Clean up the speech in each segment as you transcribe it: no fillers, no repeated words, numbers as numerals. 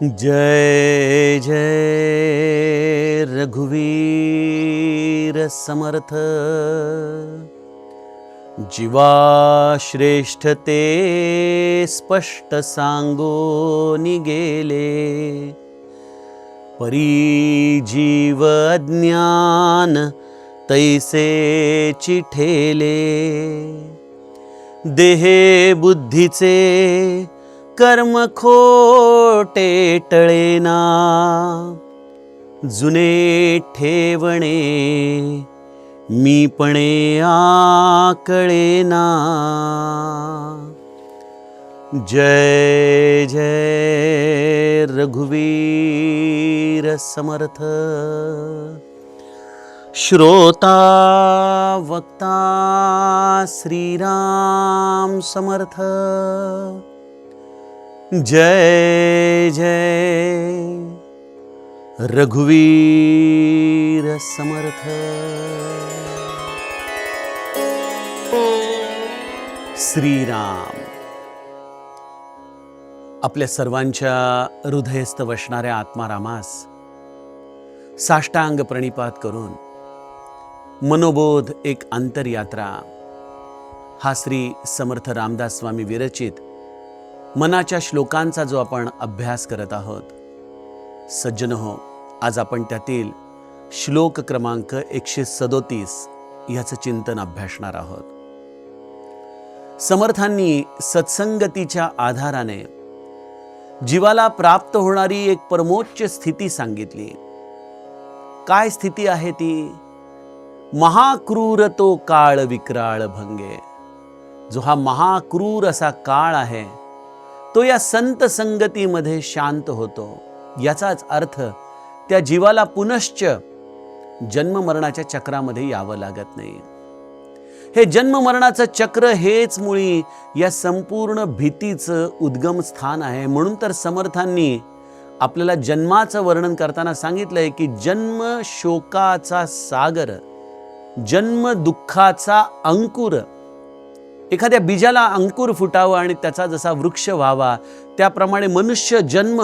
जय जय रघुवीर समर्थ। जीवा श्रेष्ठ ते स्पष्ट सांगोनी गेले, परी जीव अज्ञान तैसे चिठेले। देहे बुद्धीचे कर्म खोटे टळेना, जुने ठेवणे मीपणे आकळेना। जय जय रघुवीर समर्थ। श्रोता वक्ता श्रीराम समर्थ। जय जय रघुवीर समर्थ। श्रीराम आपल्या सर्वांच्या हृदयस्थ वसणाऱ्या आत्मारामास साष्टांग प्रणिपात करून मनोबोध एक अंतरयात्रा हा श्री समर्थ रामदास स्वामी विरचित मनाच्या श्लोकांचा जो आपण अभ्यास करत आहोत, सज्जन हो, आज आपण त्यातील श्लोक क्रमांक 137 याचं चिंतन अभ्यासणार आहोत। समर्थांनी सत्संगतीच्या आधाराने जीवाला प्राप्त होणारी एक परमोच्च स्थिती सांगितली। काय स्थिती आहे ती? महाक्रूर तो काळ विक्राळ भंगे। जो हा महाक्रूर असा काळ आहे तो या संत संगतीमध्ये शांत होतो। याचाच अर्थ त्या जीवाला पुनश्च जन्म मरणाच्या चक्रामध्ये यावं लागत नाही। हे जन्म मरणाचं चक्र हेच मुळी या संपूर्ण भीतीचं उद्गम स्थान आहे। म्हणून तर समर्थांनी आपल्याला जन्माचं वर्णन करताना सांगितलंय की जन्म शोकाचा सागर, जन्म दुःखाचा अंकुर। एखाद्या बीजाला अंकुर फुटावं आणि त्याचा जसा वृक्ष व्हावा, त्याप्रमाणे मनुष्य जन्म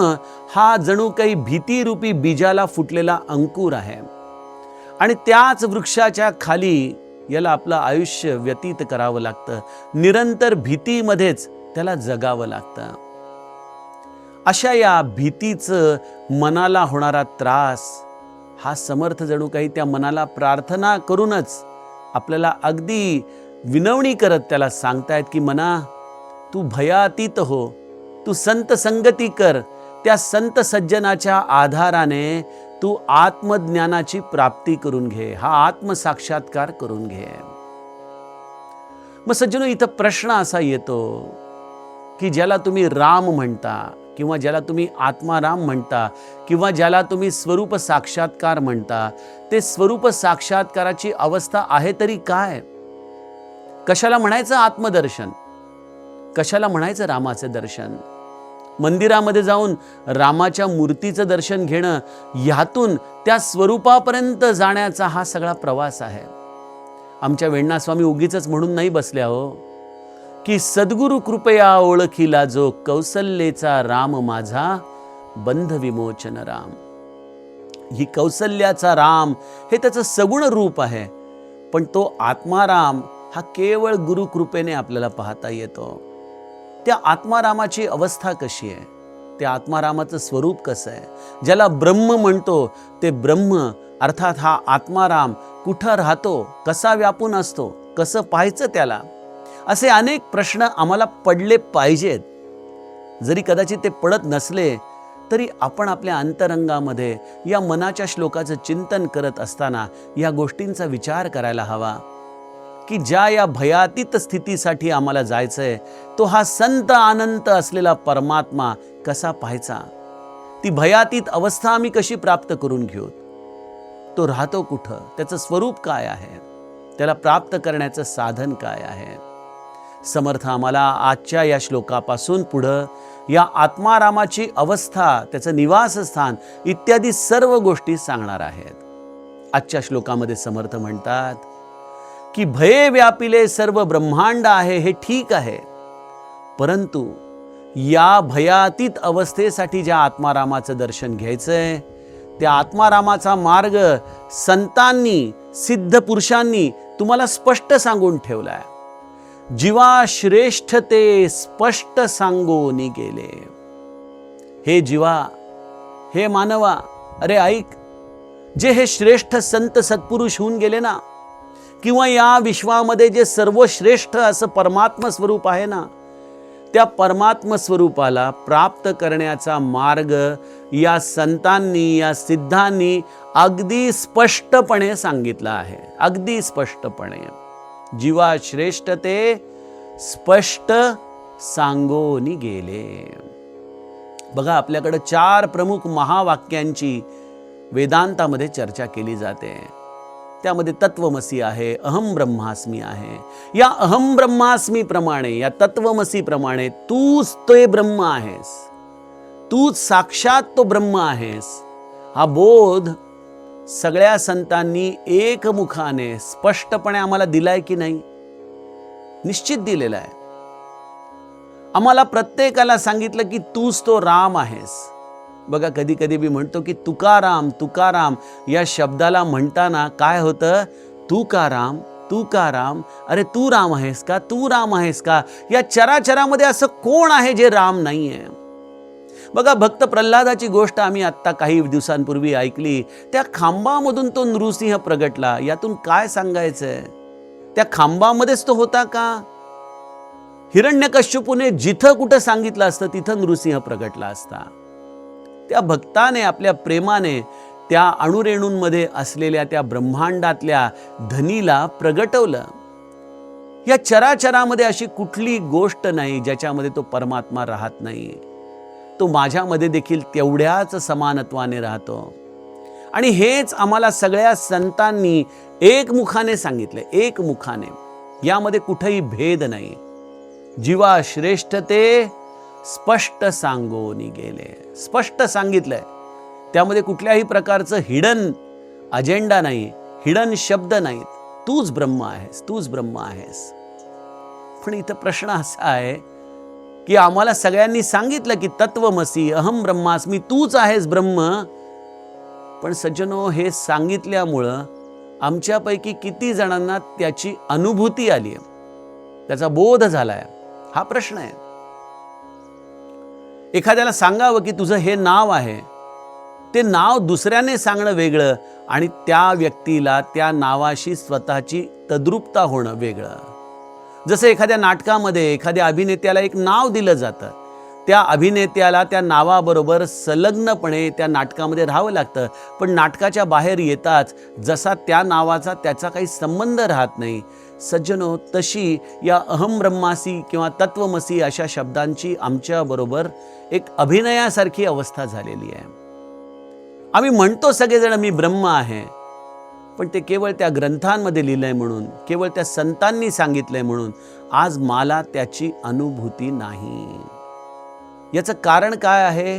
हा जणू काही भीतीरूपी बीजाला फुटलेला अंकुर आहे आणि त्याच वृक्षाच्या खाली याला आपलं आयुष्य व्यतीत करावं लागतं। निरंतर भीतीमध्येच त्याला जगावं लागतं। अशा या भीतीचं मनाला होणारा त्रास हा समर्थ जणू काही त्या मनाला प्रार्थना करूनच आपल्याला अगदी विनवणी करत त्याला सांगतायत की मना, तू भयातीत हो, तू संत संगती कर। त्या संत सज्जनाच्या आधाराने तू आत्मज्ञानाची प्राप्ती करून घे, हा आत्मसाक्षात्कार करून घे। मग सज्जनो, इथं प्रश्न असा येतो की ज्याला तुम्ही राम म्हणता किंवा ज्याला तुम्ही आत्माराम म्हणता किंवा ज्याला तुम्ही स्वरूप साक्षात्कार म्हणता, ते स्वरूप साक्षात्काराची अवस्था आहे तरी काय? कशाला म्हणायचं आत्मदर्शन? कशाला म्हणायचं रामाचं दर्शन? मंदिरामध्ये जाऊन रामाच्या मूर्तीचं दर्शन घेणं, ह्यातून त्या स्वरूपापर्यंत जाण्याचा हा सगळा प्रवास आहे। आमच्या वेण्णास्वामी उगीचच म्हणून नाही बसल्या हो की सद्गुरु कृपया ओळखिला जो, कौसल्येचा राम माझा बंध विमोचन राम। ही कौसल्याचा राम हे त्याचं सगुण रूप आहे, पण तो आत्माराम हा केवळ गुरुकृपेने आपल्याला पाहता येतो। त्या आत्मारामाची अवस्था कशी आहे? त्या आत्मारामाचं स्वरूप कसं आहे? ज्याला ब्रह्म म्हणतो ते ब्रह्म अर्थात हा आत्माराम कुठं राहतो, कसा व्यापून असतो, कसं पाहायचं त्याला? असे अनेक प्रश्न आम्हाला पडले पाहिजेत। जरी कदाचित ते पडत नसले तरी आपण आपल्या अंतरंगामध्ये या मनाच्या श्लोकाचं चिंतन करत असताना या गोष्टींचा विचार करायला हवा की ज्या या भयातीत स्थितीसाठी आम्हाला जायचंय, तो हा संत अनंत असलेला परमात्मा कसा पाहायचा? ती भयातीत अवस्था आम्ही कशी प्राप्त करून घेऊ? तो राहतो कुठं? त्याचं स्वरूप काय आहे? त्याला प्राप्त करण्याचं साधन काय आहे? समर्थ आम्हाला आजच्या या श्लोकापासून पुढं या आत्मारामाची अवस्था, त्याचं निवासस्थान इत्यादी सर्व गोष्टी सांगणार आहेत। आजच्या श्लोकामध्ये समर्थ म्हणतात की भये व्यापिले सर्व ब्रह्मांड आहे, हे ठीक आहे, परंतु या भयातीत अवस्थेसाठी ज्या आत्मारामाचं दर्शन घ्यायचंय, त्या आत्मारामाचा मार्ग संतांनी, सिद्ध पुरुषांनी तुम्हाला स्पष्ट सांगून ठेवलाय. जीवा श्रेष्ठ ते स्पष्ट सांगोनी गेले. हे जीवा, हे मानवा, अरे ऐक, जे हे श्रेष्ठ संत सत्पुरुष होऊन गेले ना, किंवा या विश्वामध्ये जे सर्वश्रेष्ठ असं परमात्म स्वरूप आहे ना, त्या परमात्म स्वरूपाला प्राप्त करण्याचा मार्ग या संतांनी, या सिद्धांनी अगदी स्पष्टपणे सांगितला आहे. अगदी स्पष्टपणे. जीवा श्रेष्ठ ते स्पष्ट सांगोनी गेले. बघा, आपल्याकडे 4 प्रमुख महावाक्यांची वेदांतामध्ये चर्चा केली जाते. त्यामध्ये तत्वमसी आहे, अहम ब्रह्मास्मी आहे. या अहम ब्रह्मास्मी प्रमाणे, या तत्वमसी प्रमाणे तूच ते ब्रह्म आहेस, तूच साक्षात तो ब्रह्म आहेस, हा बोध सगळ्या संतांनी एकमुखाने स्पष्टपणे आम्हाला दिलाय की नाही? निश्चित दिलेला आहे. आम्हाला प्रत्येकाला सांगितलं की तूच तो राम आहेस. बघा, कधी कधी मी म्हणतो की तुकाराम, तुकाराम या शब्दाला म्हणताना काय होतं? तुकाराम, तुकाराम, अरे तू राम आहेस का? तू राम आहेस का? या चराचरामध्ये असं कोण आहे जे राम नाहीये? बघा, भक्त प्रल्हादाची गोष्ट आम्ही आत्ता काही दिवसांपूर्वी ऐकली. त्या खांबामधून तो नृसिंह प्रगटला. यातून काय सांगायचंय? त्या खांबामध्येच तो होता का? हिरण्यकश्यपूने जिथं कुठं सांगितलं असतं तिथं नृसिंह प्रगटला असता. त्या भक्ताने आपल्या प्रेमाने त्या अणुरेणूंमध्ये असलेल्या त्या ब्रह्मांडातल्या धनीला प्रगटवलं. या चराचरामध्ये अशी कुठली गोष्ट नाही ज्याच्यामध्ये तो परमात्मा राहत नाही. तो माझ्यामध्ये देखील तेवढ्याच समानत्वाने राहतो. आणि हेच आम्हाला सगळ्या संतांनी एकमुखाने सांगितले, एकमुखाने. यामध्ये कुठेही भेद नाही. जीवा श्रेष्ठ ते स्पष्ट सांगोनी गेले. स्पष्ट सांगितलंय. त्यामध्ये कुठल्याही प्रकारचं हिडन अजेंडा नाही, हिडन शब्द नाहीत. तूच ब्रह्म आहेस, तूच ब्रह्म आहेस. पण इथं प्रश्न असा आहे की आम्हाला सगळ्यांनी सांगितलं की तत्वमसी, अहम ब्रह्मास्मी, तूच आहेस ब्रह्म. पण सज्जनो, हे सांगितल्यामुळं आमच्यापैकी किती जणांना त्याची अनुभूती आली, त्याचा बोध झालाय? हा प्रश्न आहे. एखाद्याला सांगावं की तुझं हे नाव आहे, ते नाव दुसऱ्याने सांगणं वेगळं आणि त्या व्यक्तीला त्या नावाशी स्वतःची तद्रुपता होणं वेगळं. जसं एखाद्या नाटकामध्ये एखाद्या अभिनेत्याला एक नाव दिलं जातं, त्या अभिनेत्याला त्या नावाबरोबर संलग्नपणे त्या नाटकामध्ये राहावं लागतं. पण नाटकाच्या बाहेर येताच जसा त्या नावाचा त्याचा काही संबंध राहत नाही. सज्जनो, तशी या अहम ब्रह्मासी किंवा तत्वमसी अशा शब्दांची आमच्याबरोबर एक अभिनयासारखी अवस्था झालेली आहे. आम्ही म्हणतो सगळेजण मी ब्रह्म आहे, पण ते केवळ त्या ग्रंथांमध्ये लिहिलंय म्हणून, केवळ त्या संतांनी सांगितलंय म्हणून आज मला त्याची अनुभूती नाही. याचं कारण काय आहे?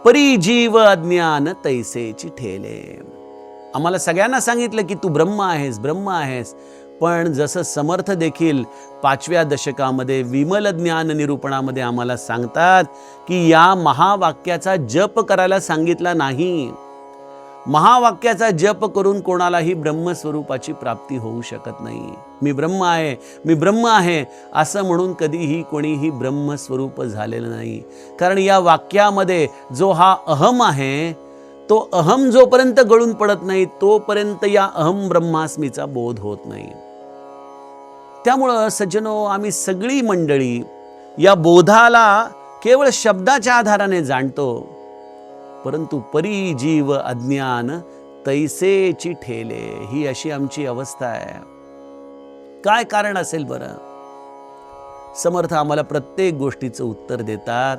परिजीव अज्ञान तैसेची ठेले. आम्हाला सगळ्यांना सांगितलं की तू ब्रह्म आहेस, ब्रह्म आहेस. पण जसं समर्थ देखील 5व्या दशकामध्ये विमल ज्ञान निरूपणामध्ये आम्हाला सांगतात की या महावाक्याचा जप करायला सांगितला नाही. महावाक्याचा जप करून कोणालाही ब्रह्मस्वरूपाची प्राप्ती होऊ शकत नाही. मी ब्रह्म आहे, मी ब्रह्म आहे असं म्हणून कधीही कोणीही ब्रह्मस्वरूप झालेलं नाही. कारण या वाक्यामध्ये जो हा अहम आहे, तो अहम जोपर्यंत गळून पडत नाही तोपर्यंत या अहम ब्रह्मास्मीचा बोध होत नाही. त्यामुळं सज्जनो, आम्ही सगळी मंडळी या बोधाला केवळ शब्दाच्या आधाराने जाणतो, परंतु परिजीव अज्ञान तैसेची ठेले, ही अशी आमची अवस्था आहे. काय कारण असेल बरं? समर्थ आम्हाला प्रत्येक गोष्टीचं उत्तर देतात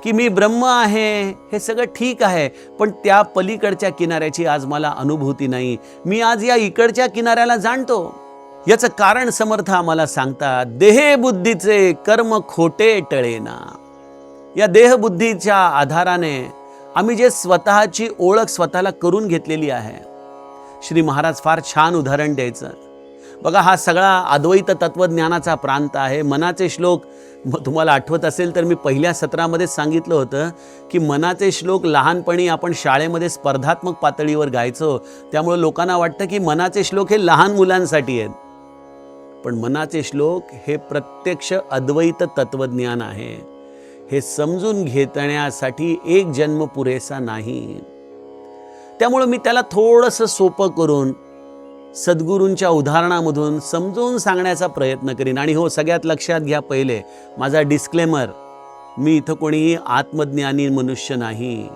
की मी ब्रह्म आहे, हे सगळं ठीक आहे, पण त्या पलीकडच्या किनाऱ्याची आज मला अनुभूती नाही. मी आज या इकडच्या किनाऱ्याला जाणतो. याचं कारण समर्थ आम्हाला सांगतात, देहे बुद्धीचे कर्म खोटे टळेना. या देहबुद्धीच्या आधाराने आम्ही जे स्वतःची ओळख स्वतःला करून घेतलेली आहे. श्री महाराज फार छान उदाहरण द्यायचं. बघा, हा सगळा अद्वैत तत्वज्ञानाचा प्रांत आहे. मनाचे श्लोक तुम्हाला आठवत असेल तर मी पहिल्या सत्रामध्येच सांगितलं होतं की मनाचे श्लोक लहानपणी आपण शाळेमध्ये स्पर्धात्मक पातळीवर गायचो. त्यामुळे लोकांना वाटतं की मनाचे श्लोक हे लहान मुलांसाठी आहेत. पण मनाचे श्लोक हे प्रत्यक्ष अद्वैत तत्वज्ञान आहे. हे समजून घेण्यासाठी एक जन्म पुरेसा नाही. त्यामुळे मी त्याला थोडंसं सोपं करून सद्गुरूंच्या उदाहरणामधून समजून सांगण्याचा प्रयत्न करीन. आणि हो, सगळ्यात लक्षात घ्या, पहिले माझा डिस्क्लेमर, मी इथं कोणीही आत्मज्ञानी मनुष्य नाही.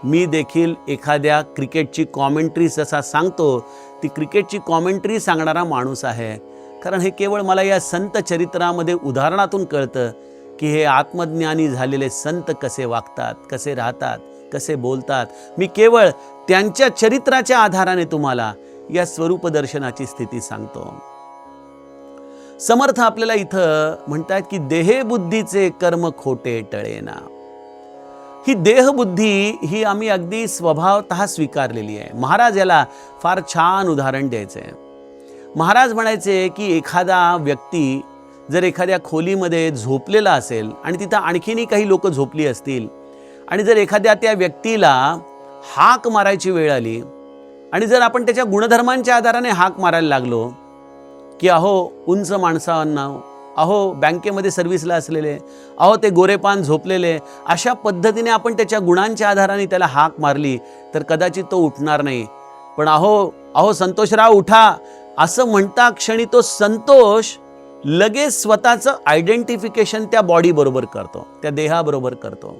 मी देखील एखाद्या क्रिकेटची कॉमेंट्री जसा सांगतो ती क्रिकेटची कॉमेंट्री सांगणारा माणूस आहे. कारण हे केवळ मला या संत चरित्रामध्ये उदाहरणातून कळतं की हे आत्मज्ञानी झालेले संत कसे वागतात, कसे राहतात, कसे बोलतात. मी केवळ त्यांच्या चरित्राच्या आधाराने तुम्हाला या स्वरूप दर्शनाची स्थिती सांगतो. समर्थ आपल्याला इथं म्हणतात की देहबुद्धीचे कर्म खोटे टळेना. ही देहबुद्धी ही आम्ही अगदी स्वभावतः स्वीकारलेली आहे. महाराज याला फार छान उदाहरण द्यायचे. महाराज म्हणायचे की एखादा व्यक्ती जर एखाद्या खोलीमध्ये झोपलेला असेल आणि तिथं आणखीनही काही लोक झोपली असतील आणि जर एखाद्या त्या व्यक्तीला हाक मारायची वेळ आली आणि जर आपण त्याच्या गुणधर्मांच्या आधाराने हाक मारायला लागलो की अहो उंच माणसांना, अहो बँकेमध्ये सर्व्हिसला असलेले, अहो ते गोरेपान झोपलेले, अशा पद्धतीने आपण त्याच्या गुणांच्या आधाराने त्याला हाक मारली तर कदाचित तो उठणार नाही. पण अहो संतोषराव उठा असं म्हणता क्षणी तो संतोष लगेच स्वतःचं आयडेंटिफिकेशन त्या बॉडी बरोबर करतो, त्या देहाबरोबर करतो.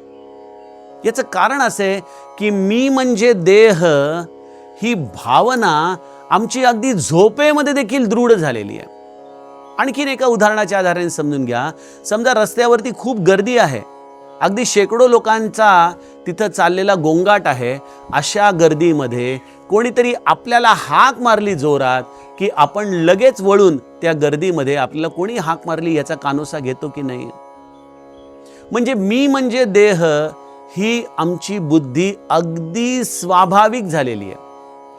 याचं कारण असे की मी म्हणजे देह ही भावना आमची अगदी झोपेमध्ये देखील दृढ झालेली आहे. आणखीन एका उदाहरणाच्या आधाराने समजून घ्या. समजा रस्त्यावरती खूप गर्दी आहे, अगदी शेकडो लोकांचा तिथं चाललेला गोंगाट आहे. अशा गर्दीमध्ये कोणीतरी आपल्याला हाक मारली जोरात की आपण लगेच वळून त्या गर्दीमध्ये आपल्याला कोणी हाक मारली याचा कानोसा घेतो की नाही. म्हणजे मी म्हणजे देह ही आमची बुद्धी अगदी स्वाभाविक झालेली आहे,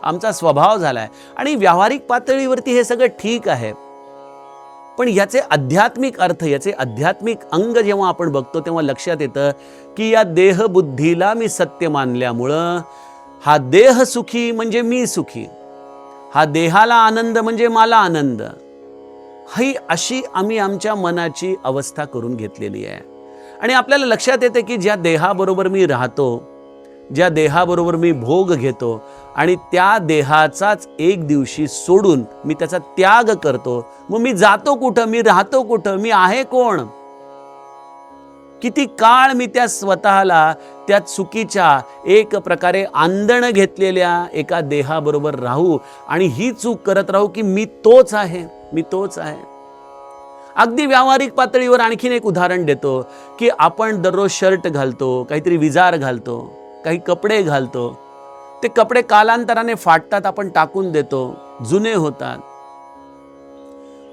आमचा स्वभाव झाला आहे. आणि व्यावहारिक पातळीवरती हे सगळं ठीक आहे. पण याचे आध्यात्मिक अर्थ, याचे आध्यात्मिक अंग जेव्हा आपण बघतो तेव्हा लक्षात येतं की या देहबुद्धीला मी सत्य मानल्यामुळं हा देह सुखी म्हणजे मी सुखी, हा देहाला आनंद म्हणजे मला आनंद, ही अशी आम्ही आमच्या मनाची अवस्था करून घेतलेली आहे. आणि आपल्याला लक्षात येते की ज्या देहाबरोबर मी राहतो, ज्या देहाबरोबर मी भोग घेतो आणि त्या देहाचाच एक दिवशी सोडून मी त्याचा त्याग करतो, मग मी जातो कुठं, मी राहतो कुठं, मी आहे कोण? किती काळ मी त्या स्वतःला त्या चुकीच्या एक प्रकारे आंदण घेतलेल्या एका देहाबरोबर राहू आणि ही चूक करत राहू की मी तोच आहे, मी तोच आहे. अगदी व्यावहारिक पातळीवर आणखीन एक उदाहरण देतो की आपण दररोज शर्ट घालतो, काहीतरी विजार घालतो, काही कपडे घालतो. ते कपडे कालांतराने फाटतात, आपण टाकून देतो, जुने होतात.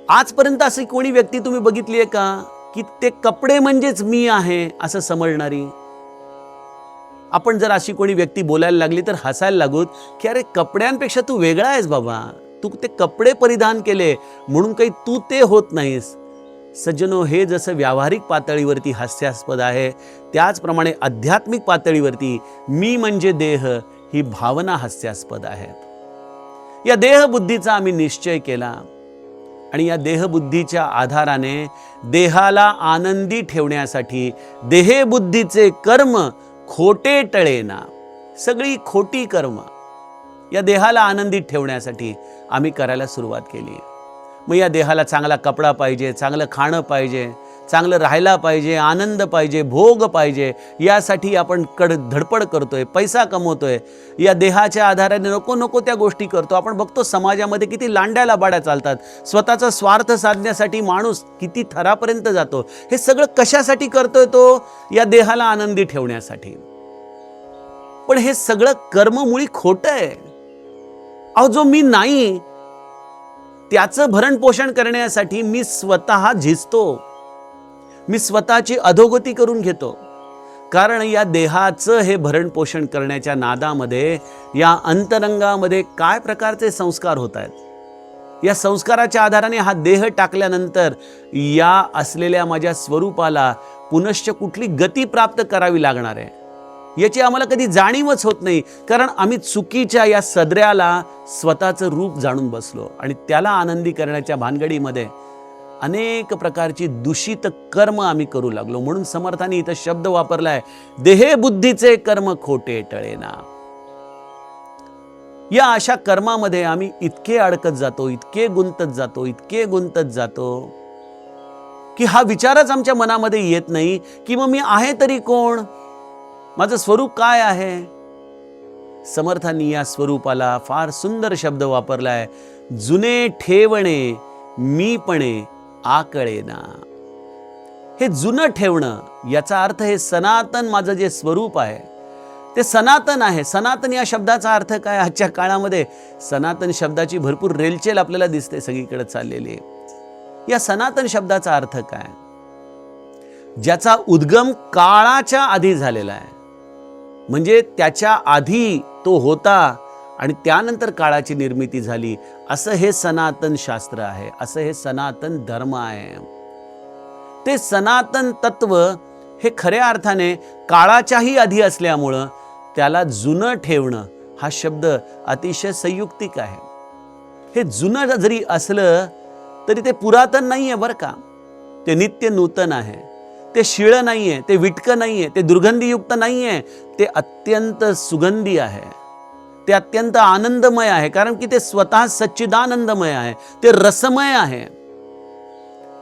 आजपर्यंत अशी कोणी व्यक्ती तुम्ही बघितली आहे का की ते कपडे म्हणजेच मी आहे असं समजणारी? आपण जर अशी कोणी व्यक्ती बोलायला लागली तर हसायला लागूत की अरे कपड्यांपेक्षा तू वेगळा आहेस बाबा, तू ते कपडे परिधान केले म्हणून काही तू ते होत नाहीस. सज्जनो, हे जसं व्यावहारिक पातळीवरती हास्यास्पद आहे, त्याचप्रमाणे आध्यात्मिक पातळीवरती मी म्हणजे देह ही भावना हास्यास्पद आहे. या देहबुद्धीचा आम्ही निश्चय केला आणि या देहबुद्धीच्या आधाराने देहाला आनंदी ठेवण्यासाठी देहबुद्धीचे कर्म खोटे टळेना, सगळी खोटी कर्म या देहाला आनंदित ठेवण्यासाठी आम्ही करायला सुरुवात केली. मग या देहाला चांगला कपडा पाहिजे, चांगलं खाणं पाहिजे, चांगलं राहायला पाहिजे, आनंद पाहिजे, भोग पाहिजे, यासाठी आपण धडपड करतोय, पैसा कमवतोय. या देहाच्या आधाराने नको नको त्या गोष्टी करतो. आपण बघतो समाजामध्ये किती लांड्या लबाड्या चालतात, स्वतःचा स्वार्थ साधण्यासाठी माणूस किती थरापर्यंत जातो. हे सगळं कशासाठी करतोय? तो या देहाला आनंदी ठेवण्यासाठी. पण हे सगळं कर्म मुळी खोटं आहे. अहो, जो मी नाही त्याचं भरण पोषण करण्यासाठी मी स्वतः झिजतो, मी स्वतःची अधोगती करून घेतो. कारण या देहाचं हे भरण पोषण करण्याच्या नादामध्ये या अंतरंगामध्ये काय प्रकारचे संस्कार होत आहेत, या संस्काराच्या आधाराने हा देह टाकल्यानंतर या असलेल्या माझ्या स्वरूपाला पुनश्च कुठली गती प्राप्त करावी लागणार आहे याची आम्हाला कधी जाणीवच होत नाही, कारण आम्ही चुकीच्या या सदऱ्याला स्वतःचं रूप जाणून बसलो आणि त्याला आनंदी करण्याच्या भानगडीमध्ये अनेक प्रकारची दूषित कर्म आम्ही करू लागलो. म्हणून समर्थांनी इथं शब्द वापरलाय, देहे बुद्धीचे कर्म खोटे टळेना. या अशा कर्मामध्ये आम्ही इतके अडकत जातो, इतके गुंतत जातो की हा विचारच आमच्या मनामध्ये येत नाही की मग मी आहे तरी कोण, माझं स्वरूप काय आहे. समर्थांनी या स्वरूपाला फार सुंदर शब्द वापरलाय, जुने ठेवणे मीपणे आकळेना. हे जुनं ठेवणं याचा अर्थ हे सनातन माझं जे स्वरूप आहे ते सनातन आहे. सनातन या शब्दाचा अर्थ काय? आजच्या काळामध्ये सनातन शब्दाची भरपूर रेलचेल आपल्याला दिसते सगळीकडे चाललेली. या सनातन शब्दाचा अर्थ काय? ज्याचा उद्गम काळाच्या आधी झालेला आहे, म्हणजे त्याच्या आधी तो होता आणि त्यानंतर काळाची निर्मिती झाली, असं हे सनातन शास्त्र आहे, असं हे सनातन धर्म आहे. ते सनातन तत्व हे खऱ्या अर्थाने काळाच्याही आधी असल्यामुळं त्याला जुनं ठेवणं हा शब्द अतिशय संयुक्तिक आहे. हे जुनं जरी असलं तरी ते पुरातन नाही आहे बरं का, ते नित्य नूतन आहे. ते शिळं नाही आहे, ते विटकं नाही आहे, ते दुर्गंधीयुक्त नाही आहे, ते अत्यंत सुगंधी आहे, ते अत्यंत आनंदमय आहे, कारण की ते स्वतः सच्चिदानंदमय आहे, ते रसमय आहे.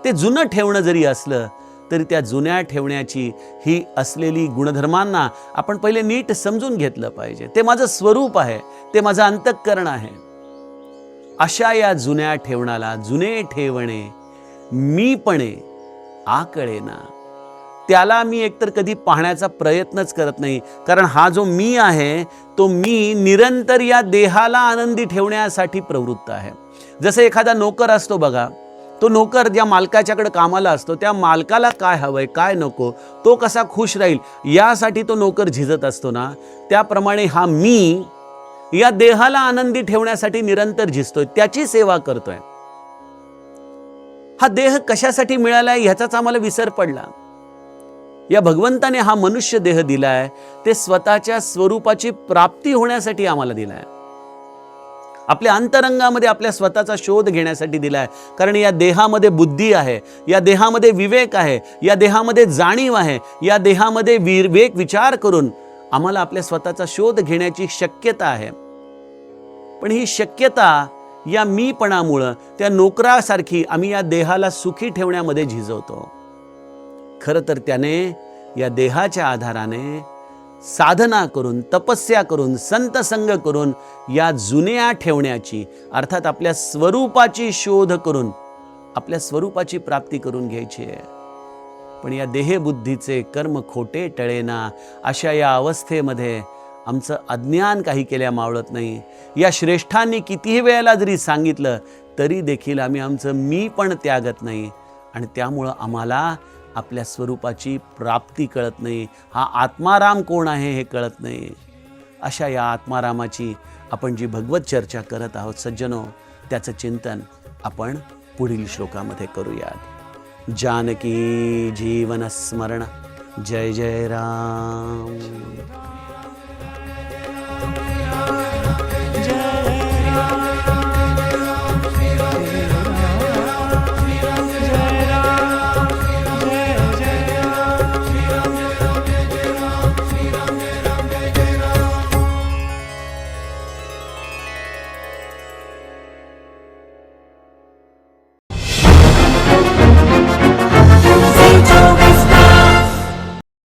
ते जुनं ठेवणं जरी असलं तरी त्या जुन्या ठेवण्याची ही असलेली गुणधर्मांना आपण पहिले नीट समजून घेतलं पाहिजे. ते माझं स्वरूप आहे, ते माझं अंतःकरण आहे. अशा या जुन्या ठेवणाला जुने ठेवणे मीपणे आकळेना, त्याला मी एकतर कधी पाहण्याचा प्रयत्नच करत नाही, कारण हा जो मी आहे तो मी निरंतर या देहाला आनंदी ठेवण्यासाठी प्रवृत्त आहे. जसं एखादा नोकर असतो बघा, तो नोकर ज्या मालकाच्याकडे कामाला असतो त्या मालकाला काय हवंय काय नको, तो कसा खुश राहील यासाठी तो नोकर झिजत असतो ना, त्याप्रमाणे हा मी या देहाला आनंदी ठेवण्यासाठी निरंतर झिजतोय, त्याची सेवा करतोय. हा देह कशासाठी मिळालाय ह्याचाच आम्हाला विसर पडला. या भगवंताने हा मनुष्य देह दिलाय ते स्वतःच्या स्वरूपाची प्राप्ती होण्यासाठी आम्हाला दिलाय, आपल्या अंतरंगामध्ये आपल्या स्वतःचा शोध घेण्यासाठी दिलाय. कारण या देहामध्ये बुद्धी आहे, या देहामध्ये विवेक आहे, या देहामध्ये जाणीव आहे, या देहामध्ये विवेक विचार करून आम्हाला आपल्या स्वतःचा शोध घेण्याची शक्यता आहे. पण ही शक्यता या मीपणामुळं त्या नोकरासारखी आम्ही या देहाला सुखी ठेवण्यामध्ये झिजवतो. खरं तर त्याने या देहाच्या आधाराने साधना करून, तपस्या करून, संत संग करून या जुन्या ठेवण्याची अर्थात आपल्या स्वरूपाची शोध करून आपल्या स्वरूपाची प्राप्ती करून घ्यायची आहे. पण या देहबुद्धीचे कर्म खोटे टळेना, अशा या अवस्थेमध्ये आमचं अज्ञान काही केल्या मावळत नाही. या श्रेष्ठांनी कितीही वेळेला जरी सांगितलं तरी देखील आम्ही आमचं मी पण त्यागत नाही आणि त्यामुळं आम्हाला आपल्या स्वरूपाची प्राप्ती कळत नाही, हा आत्माराम कोण आहे हे कळत नाही. अशा या आत्मारामाची आपण जी भगवत चर्चा करत आहोत सज्जनो, त्याचं चिंतन आपण पुढील श्लोकामध्ये करूयात. जानकी जीवन स्मरण. जय जय राम. जय